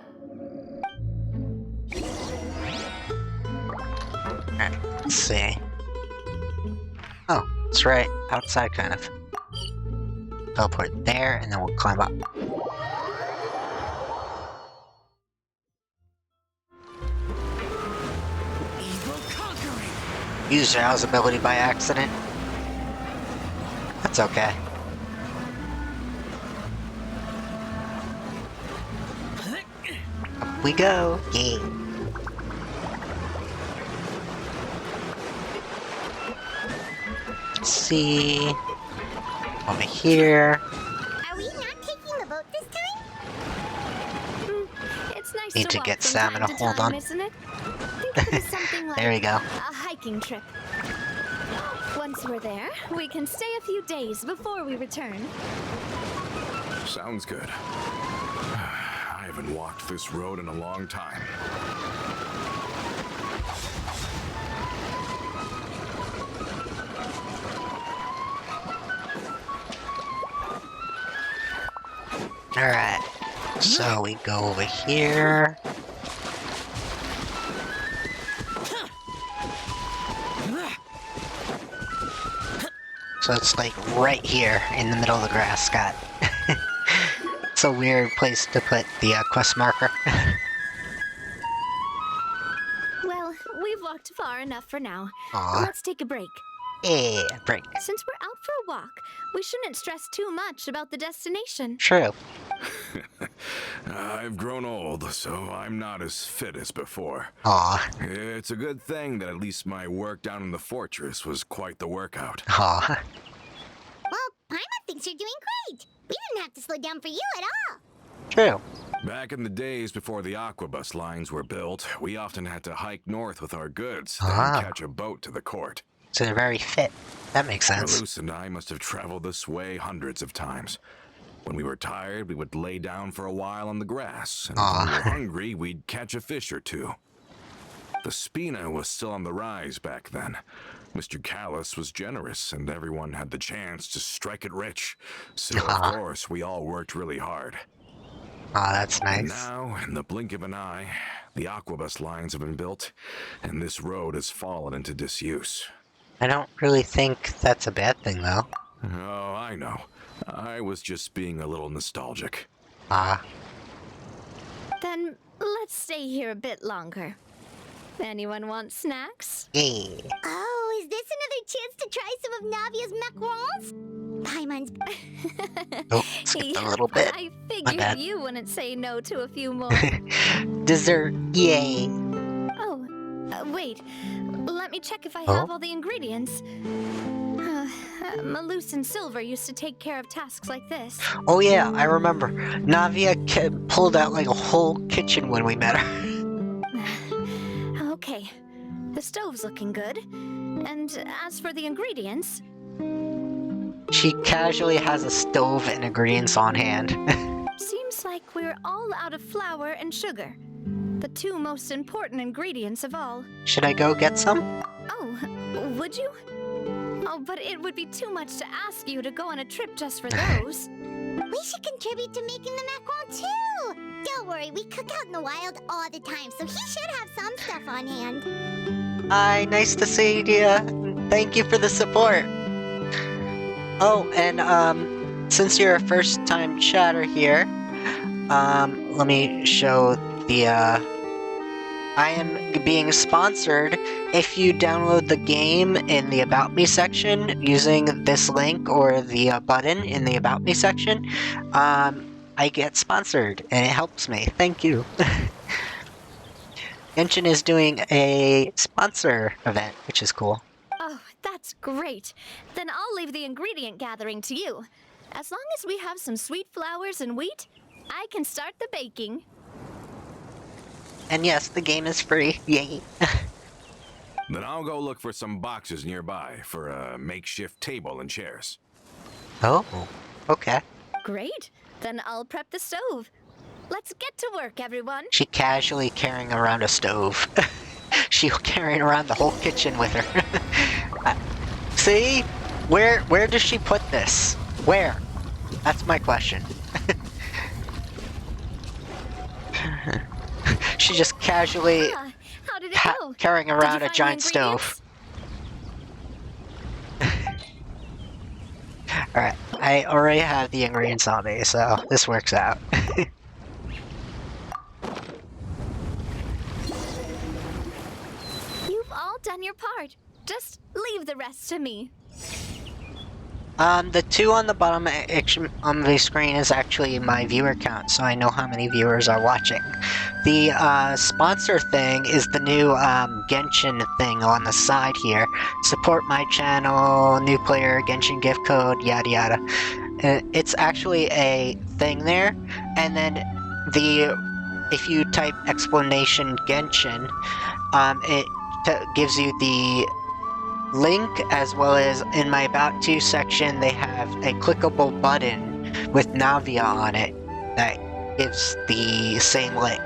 Alright, let's see. Oh, it's right outside, kind of. Teleport there, and then we'll climb up. Evil conquering! Use Zhao's ability by accident. That's okay. Up we go. Yay. Let's see. Over here. Are we not taking the boat this time? It's nice Need to walk get from stamina, time to hold time, on. isn't it? Think of it as something like There we go. a hiking trip. Once we're there, we can stay a few days before we return. Sounds good. I haven't walked this road in a long time. Alright. So we go over here. So it's like right here in the middle of the grass, Scott. It's a weird place to put the quest marker. Well, we've walked far enough for now. Aw. Let's take a break. Yeah, break. Since we're out for a walk, we shouldn't stress too much about the destination. True. I've grown old, so I'm not as fit as before. Aw. It's a good thing that at least my work down in the fortress was quite the workout. Aw. Well, Paimon thinks you're doing great. We didn't have to slow down for you at all. True. Back in the days before the aquabus lines were built, we often had to hike north with our goods, Ah. then catch a boat to the court. So they're very fit. That makes sense. Luce and I must have traveled this way hundreds of times. When we were tired, we would lay down for a while on the grass, and when we were hungry, we'd catch a fish or two. The Spina was still on the rise back then. Mr. Callus was generous, and everyone had the chance to strike it rich. So, of course, we all worked really hard. Aw, that's And nice. now, in the blink of an eye, the aquabus lines have been built, and this road has fallen into disuse. I don't really think that's a bad thing, though. Oh, I know. I was just being a little nostalgic. Ah. Then let's stay here a bit longer. Anyone want snacks? Yeah. Oh, is this another chance to try some of Navia's macarons? Paimon's... Oh, skipped a little bit. I My figured bad. you wouldn't say no to a few more. Dessert. Yay. Oh, wait. Let me check if I Oh? have all the ingredients. Malus and Silver used to take care of tasks like this. Oh yeah, I remember. Navia pulled out like a whole kitchen when we met her. Okay, the stove's looking good. And as for the ingredients, She casually has a stove and ingredients on hand. seems like we're all out of flour and sugar. The two most important ingredients of all. Should I go get some? Oh, would you? Oh, but it would be too much to ask you to go on a trip just for those. We should contribute to making the macaron too. Don't worry, we cook out in the wild all the time, so he should have some stuff on hand. Hi, nice to see you. Thank you for the support. Oh, and since you're a first-time chatter here, let me show the I am being sponsored. If you download the game in the About Me section using this link or the button in the About Me section, I get sponsored and it helps me. Thank you. Genshin is doing a sponsor event, which is cool. Oh, that's great. Then I'll leave the ingredient gathering to you. As long as we have some sweet flowers and wheat, I can start the baking. And yes, the game is free. Yay. Then I'll go look for some boxes nearby for a makeshift table and chairs. Oh, okay. Great. Then I'll prep the stove. Let's get to work, everyone. She casually carrying around a stove. She carrying around the whole kitchen with her. See? Where does she put this? Where? That's my question. She just casually Ah, how did it go? carrying Did you around a find the giant stove. Alright, I already have the ingredients on me, so this works out. You've all done your part. Just leave the rest to me. The 2 on the bottom on the screen is actually my viewer count, so I know how many viewers are watching. The sponsor thing is the new Genshin thing on the side here. Support my channel, new player, Genshin gift code, yada yada. It's actually a thing there, and then if you type explanation Genshin, it gives you the link, as well as in my About To section they have a clickable button with Navia on it that gives the same link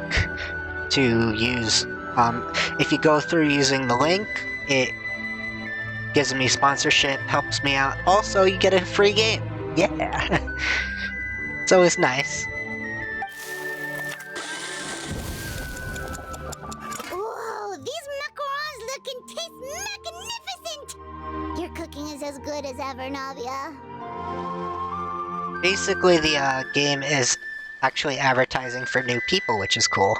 to use. If you go through using the link, it gives me sponsorship, helps me out. Also, you get a free game. Yeah. It's always nice. Whoa, these macarons look and taste magnificent! Your cooking advertising is as good as ever, Navia. Basically, the game is actually advertising for new people, which is cool.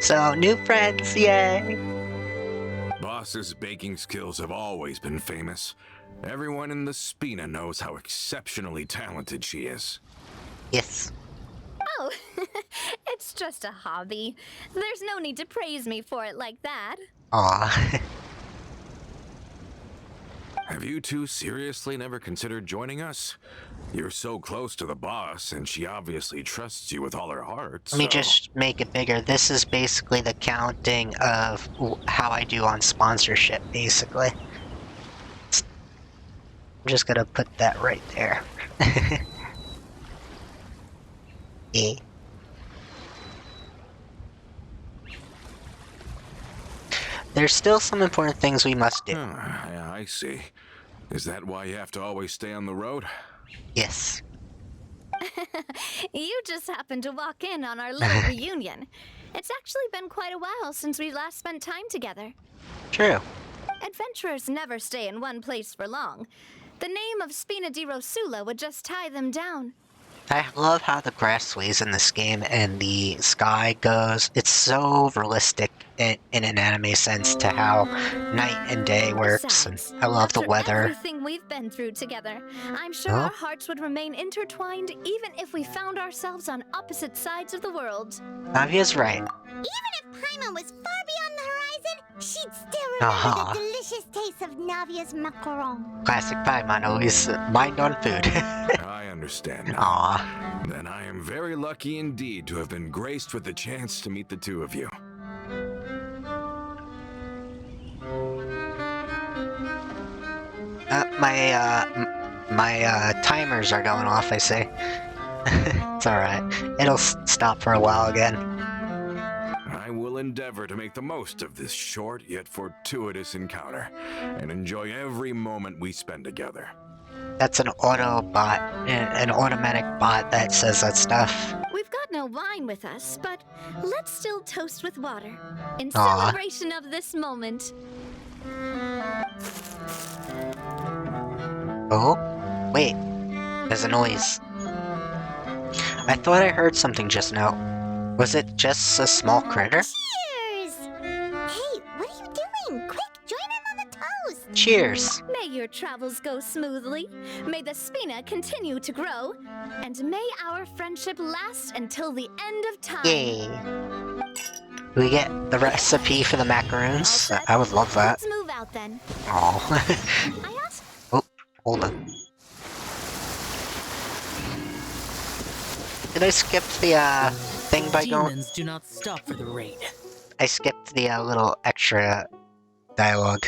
So, new friends, yay! Boss's baking skills have always been famous. Everyone in the Spina knows how exceptionally talented she is. Yes. Oh, it's just a hobby. There's no need to praise me for it like that. Aw. Have you two seriously never considered joining us? You're so close to the boss, and she obviously trusts you with all her heart, Let me so- just make it bigger. This is basically the counting of how I do on sponsorship, basically. I'm just gonna put that right there. Yeah. There's still some important things we must do. Yeah, I see. Is that why you have to always stay on the road? Yes. You just happened to walk in on our little reunion. It's actually been quite a while since we last spent time together. True. Adventurers never stay in one place for long. The name of Spina di Rosula would just tie them down. I love how the grass sways in this game and the sky goes. It's so realistic in an anime sense to how night and day works. And Besides, I love the after weather. everything we've been through together, I'm sure Oh? our hearts would remain intertwined even if we found ourselves on opposite sides of the world. Navia's right. Even if Paimon was far beyond the horizon, she'd still remember Aha. the delicious taste of Navia's macaron. Classic Paimon, always mind on food. I understand now. Aw. Then I am very lucky indeed to have been graced with the chance to meet the two of you. My timers are going off, I see. It's alright. It'll stop for a while again. I will endeavor to make the most of this short yet fortuitous encounter and enjoy every moment we spend together. That's an an automatic bot that says that stuff. We've got no wine with us, but let's still toast with water in Aw. celebration of this moment. Oh? Wait. There's a noise. I thought I heard something just now. Was it just a small critter? Cheers! Hey, what are you doing? Quick, join in on the toast! Cheers! May your travels go smoothly, may the Spina continue to grow, and may our friendship last until the end of time. Yay! We get the recipe for the macaroons? All set. I would love that. Let's move out then. Oh. I asked. Oh, hold on. Did I skip the thing by going? Demons do not stop for the raid. I skipped the little extra dialogue.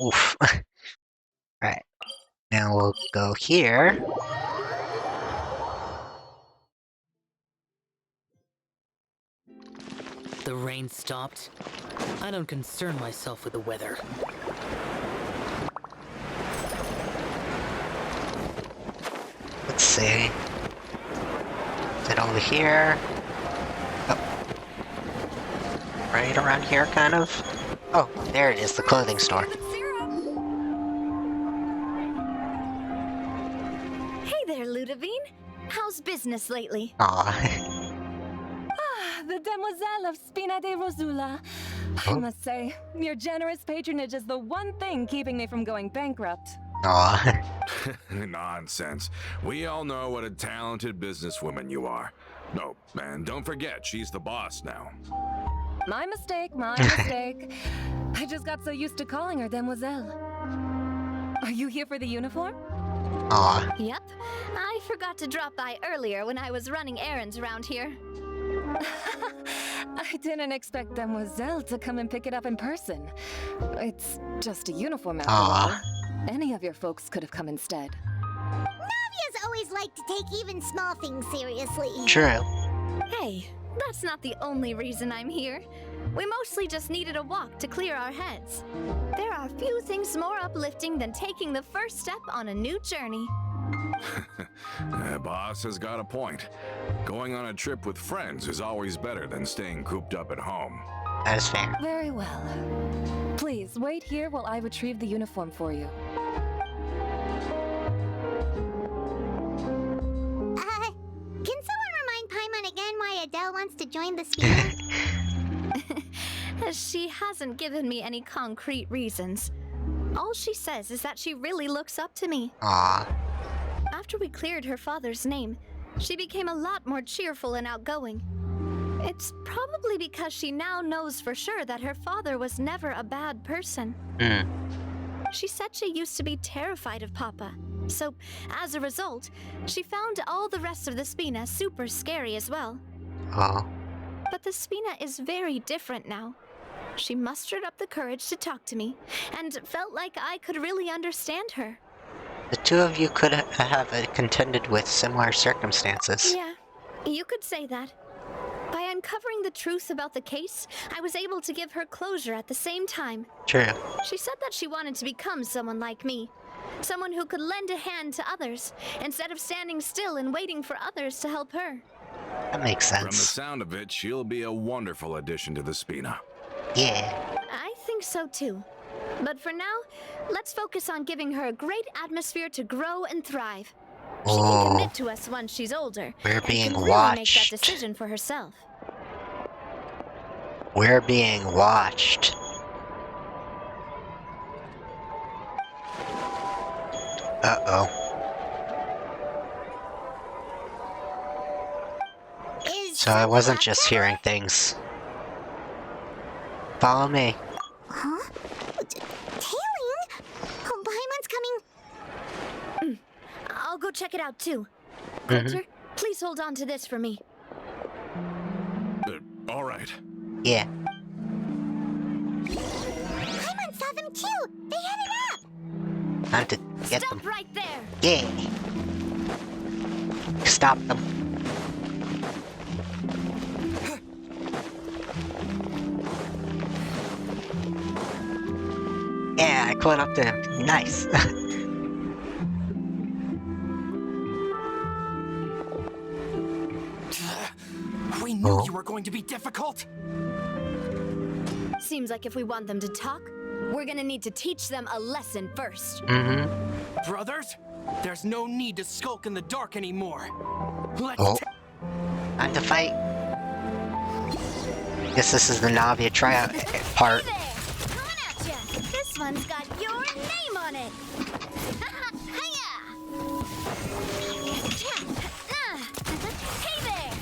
Oof. Alright. Now we'll go here. The rain stopped. I don't concern myself with the weather. Let's see. Is it over here? Oh. Right around here, kind of? Oh, there it is, the clothing store. Hey there, Ludovine. How's business lately? Aw. The Demoiselle of Spina de Rosula. I Oh. must say, your generous patronage is the one thing keeping me from going bankrupt. Aw. Nonsense. We all know what a talented businesswoman you are. No, and don't forget, she's the boss now. My mistake, my mistake. I just got so used to calling her Demoiselle. Are you here for the uniform? Aw. Yep. I forgot to drop by earlier when I was running errands around here. I didn't expect Demoiselle to come and pick it up in person. It's just a uniform after all. Aw. Any of your folks could have come instead. Navia's always liked to take even small things seriously. True. Hey, that's not the only reason I'm here. We mostly just needed a walk to clear our heads. There are few things more uplifting than taking the first step on a new journey. Boss has got a point. Going on a trip with friends is always better than staying cooped up at home. That is fair. Very well. Please, wait here while I retrieve the uniform for you. Adele wants to join the Spina? She hasn't given me any concrete reasons. All she says is that she really looks up to me. Aw. After we cleared her father's name, she became a lot more cheerful and outgoing. It's probably because she now knows for sure that her father was never a bad person. She said she used to be terrified of Papa. So, as a result, she found all the rest of the Spina super scary as well. Oh. But the Spina is very different now. She mustered up the courage to talk to me, and felt like I could really understand her. The two of you could have contended with similar circumstances. Yeah, you could say that. By uncovering the truth about the case, I was able to give her closure at the same time. True. She said that she wanted to become someone like me. Someone who could lend a hand to others, instead of standing still and waiting for others to help her. That makes From the sense. sound of it, she'll be a wonderful addition to the Spina. Yeah. I think so too. But for now, let's focus on giving her a great atmosphere to grow and thrive. She can Oh. commit to us once she's older. We're and being can really make that watched. decision for herself. We're being watched. Uh-oh. So I wasn't just hearing things. Follow me. Huh? Tailing? Oh, Paimon's coming. I'll go check it out too. Mhm. Coulter, please hold on to this for me. All right. Yeah. Paimon saw them too. They headed up. Time to get Stop them. right there! Yeah. Stop them. Yeah, I caught up to him. Nice. We knew Oh. you were going to be difficult. Seems like if we want them to talk, we're gonna need to teach them a lesson first. Mm-hmm. Brothers, there's no need to skulk in the dark anymore. Let's Oh. Time to fight. Guess this is the Navia tryout part. Hey there! Coming at ya! This one's got your name on it! Hiya! Hey there!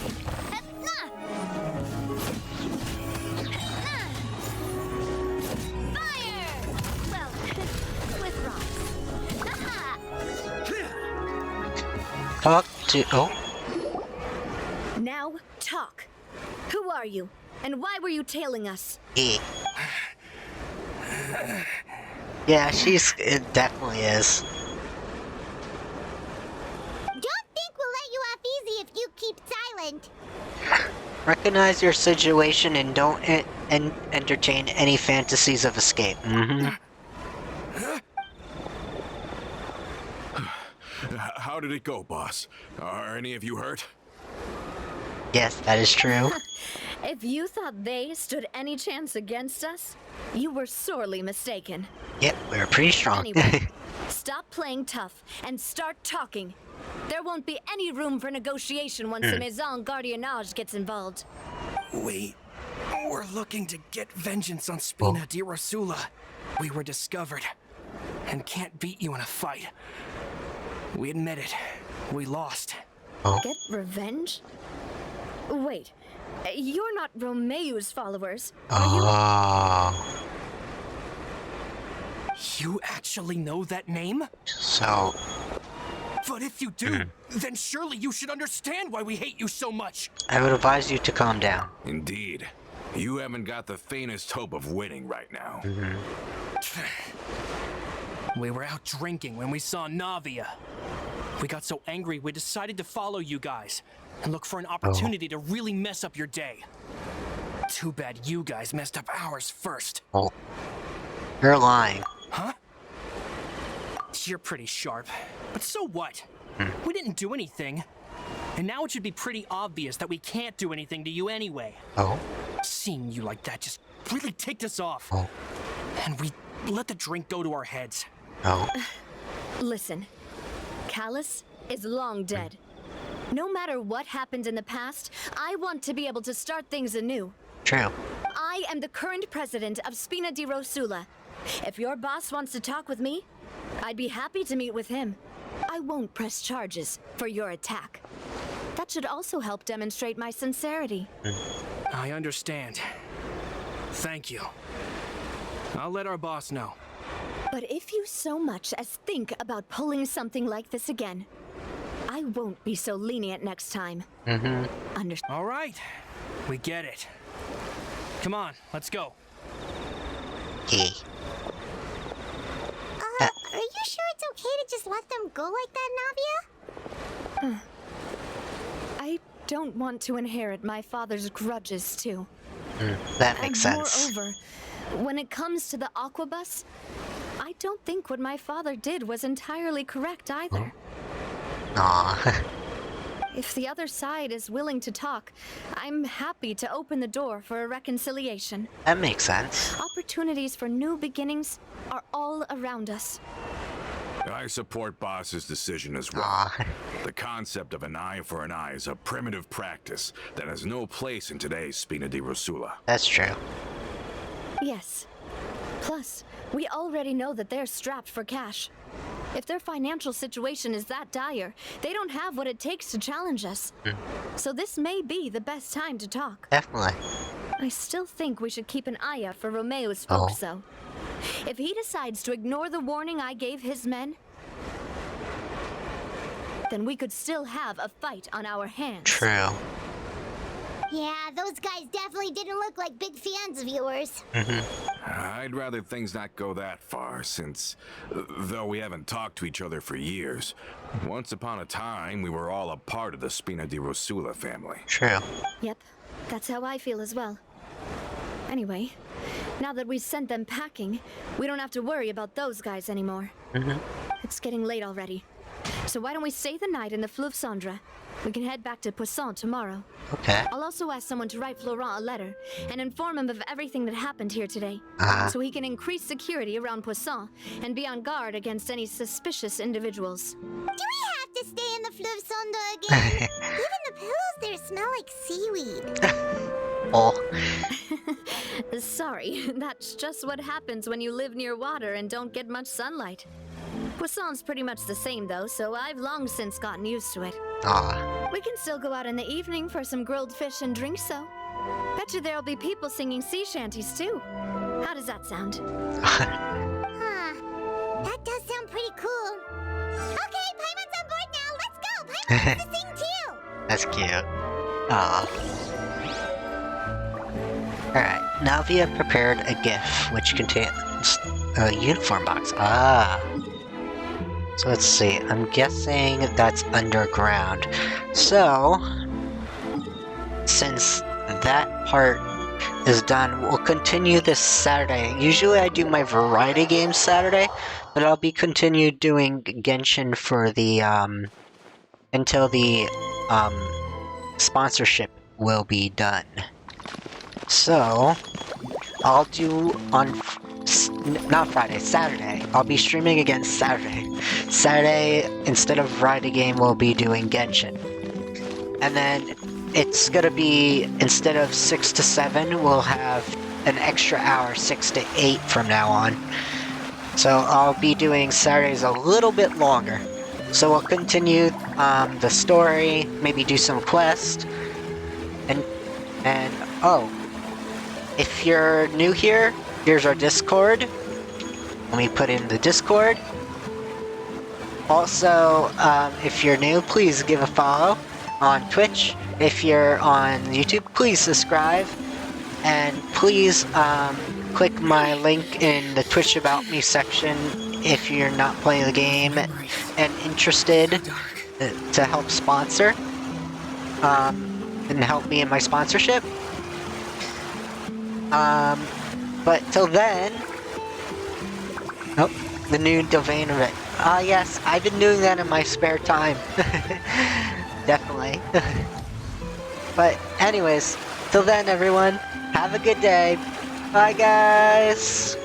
Fire! Well, with rocks. Talk to. Oh. Now, talk. Who are you? And why were you tailing us? Yeah. Yeah, it definitely is. Don't think we'll let you off easy if you keep silent. Recognize your situation and don't entertain any fantasies of escape. Mm-hmm. How did it go, boss? Are any of you hurt? Yes, that is true. If you thought they stood any chance against us, you were sorely mistaken. Yep, we were pretty strong. Anyway, stop playing tough and start talking. There won't be any room for negotiation once the Maison Gardiennage gets involved. We're looking to get vengeance on Spina di Rosula. We were discovered and can't beat you in a fight. We admit it. We lost. Get revenge? Wait, you're not Romeu's followers, are you? Oh. You actually know that name? So, But if you do, then surely you should understand why we hate you so much. I would advise you to calm down. Indeed. You haven't got the faintest hope of winning right now. We were out drinking when we saw Navia. We got so angry we decided to follow you guys and look for an opportunity to really mess up your day. Too bad you guys messed up ours first. Oh. You're lying. Huh? You're pretty sharp, but so what? We didn't do anything. And now it should be pretty obvious that we can't do anything to you anyway. Oh. Seeing you like that just really ticked us off. Oh. And we let the drink go to our heads. Oh. Listen, Callus is long dead. No matter what happened in the past, I want to be able to start things anew. True. I am the current president of Spina di Rosula. If your boss wants to talk with me, I'd be happy to meet with him. I won't press charges for your attack. That should also help demonstrate my sincerity. I understand. Thank you. I'll let our boss know. But if you so much as think about pulling something like this again, I won't be so lenient next time. All right. We get it. Come on, let's go. Yeah. Are you sure it's okay to just let them go like that, Navia? I don't want to inherit my father's grudges, too. That makes sense. Moreover, when it comes to the Aquabus, I don't think what my father did was entirely correct either. Aw. If the other side is willing to talk, I'm happy to open the door for a reconciliation. That makes sense. Opportunities for new beginnings are all around us. I support Boss's decision as well. Aw. The concept of an eye for an eye is a primitive practice that has no place in today's Spina di Rosula. That's true. Yes. Plus, we already know that they're strapped for cash. If their financial situation is that dire, they don't have what it takes to challenge us. So this may be the best time to talk. Definitely. I still think we should keep an eye out for Romeo's folks, though. If he decides to ignore the warning I gave his men, then we could still have a fight on our hands. True. Yeah, those guys definitely didn't look like big fans of yours. I'd rather things not go that far, since, though we haven't talked to each other for years, once upon a time we were all a part of the Spina di Rosula family. True. Yep, that's how I feel as well. Anyway, now that we've sent them packing, we don't have to worry about those guys anymore. It's getting late already. So why don't we stay the night in the Fleuve Cendre? We can head back to Poisson tomorrow. Okay. I'll also ask someone to write Florent a letter and inform him of everything that happened here today, so he can increase security around Poisson and be on guard against any suspicious individuals. Do we have to stay in the Fleuve Cendre again? Even the pillows there smell like seaweed. Oh. Sorry, that's just what happens when you live near water and don't get much sunlight. Poisson's pretty much the same though, so I've long since gotten used to it. Aw. We can still go out in the evening for some grilled fish and drinks though. Bet you there'll be people singing sea shanties too. How does that sound? Huh. That does sound pretty cool. Okay, Paimon's on board now. Let's go. Paimon wants to sing too. That's cute. Aw. Alright, Navia prepared a gift which contains a uniform box. So let's see, I'm guessing that's underground. So, since that part is done, we'll continue this Saturday. Usually I do my variety games Saturday, but I'll be continued doing Genshin for the, until the, sponsorship will be done. So, I'll do on not Friday, Saturday. I'll be streaming again Saturday. Saturday, instead of Variety Game, we'll be doing Genshin. And then it's gonna be, instead of 6 to 7, we'll have an extra hour, 6 to 8 from now on. So I'll be doing Saturdays a little bit longer. So we'll continue the story, maybe do some quests, and oh, if you're new here, here's our Discord. Let me put in the Discord. Also, if you're new, please give a follow on Twitch. If you're on YouTube, please subscribe. And please click my link in the Twitch About Me section if you're not playing the game and interested to help sponsor. And help me in my sponsorship. But till then... Oh, the new domain of it. Yes, I've been doing that in my spare time. Definitely. But anyways, till then everyone, have a good day. Bye guys!